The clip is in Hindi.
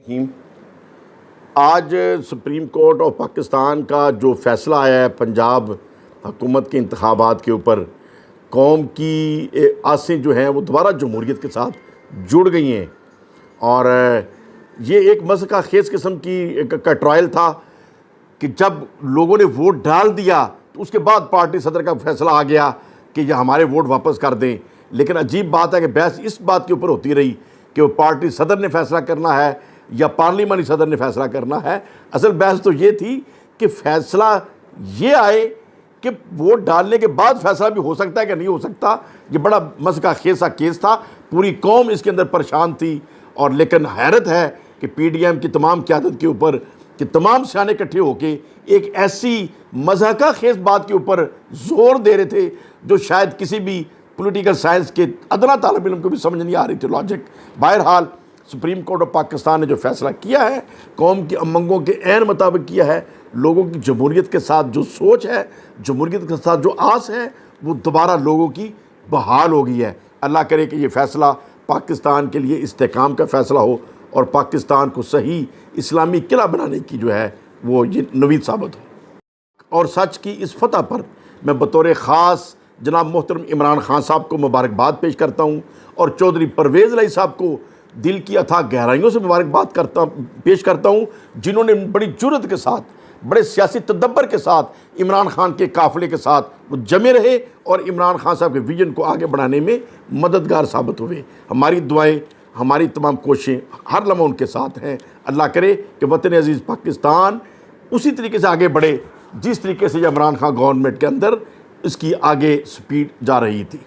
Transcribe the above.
रहीम। आज सुप्रीम कोर्ट ऑफ पाकिस्तान का जो फ़ैसला आया है पंजाब हुकूमत के इंतखाबात के ऊपर, कौम की आसें जो हैं वो दोबारा जमहूरियत के साथ जुड़ गई हैं। और ये एक मसका खेज किस्म की का ट्रायल था कि जब लोगों ने वोट डाल दिया तो उसके बाद पार्टी सदर का फैसला आ गया कि ये हमारे वोट वापस कर दें। लेकिन अजीब बात है कि बहस इस बात के ऊपर होती रही कि वो पार्टी सदर ने फैसला करना है या पार्लियामानी सदर ने फैसला करना है। असल बहस तो ये थी कि फैसला ये आए कि वोट डालने के बाद फैसला भी हो सकता है कि नहीं हो सकता। ये बड़ा मसका खेसा केस था, पूरी कौम इसके अंदर परेशान थी। और लेकिन हैरत है कि पीडीएम की तमाम क़यादत के ऊपर कि तमाम सियाने इकट्ठे होके एक ऐसी मज़ाका खेज बात के ऊपर ज़ोर दे रहे थे जो शायद किसी भी पॉलिटिकल साइंस के अदना तालिब इल्म को भी समझ नहीं आ रही थी लॉजिक। बहरहाल सुप्रीम कोर्ट ऑफ पाकिस्तान ने जो फैसला किया है, कौम की अमंगों के ऐन मुताबिक किया है। लोगों की जमहूरियत के साथ जो सोच है, जमहूरियत के साथ जो आस है, वो दोबारा लोगों की बहाल हो गई है। अल्लाह करे कि ये फ़ैसला पाकिस्तान के लिए इस्तेकाम का फ़ैसला हो और पाकिस्तान को सही इस्लामी किला बनाने की जो है वो ये नवीद साबित हो। और सच की इस फतह पर मैं बतौर ख़ास जनाब मोहतरम इमरान खान साहब को मुबारकबाद पेश करता हूँ और चौधरी परवेज़ इलाही साहब को दिल की अथाह गहराइयों से मुबारकबाद पेश करता हूँ, जिन्होंने बड़ी जुर्रत के साथ, बड़े सियासी तदब्बर के साथ इमरान खान के काफ़िले के साथ वो जमे रहे और इमरान खान साहब के विजन को आगे बढ़ाने में मददगार साबित हुए। हमारी दुआएं, हमारी तमाम कोशिशें हर लम्हा उनके साथ हैं। अल्लाह करे कि वतन अज़ीज़ पाकिस्तान उसी तरीके से आगे बढ़े जिस तरीके से इमरान खान गवर्नमेंट के अंदर इसकी आगे स्पीड जा रही थी।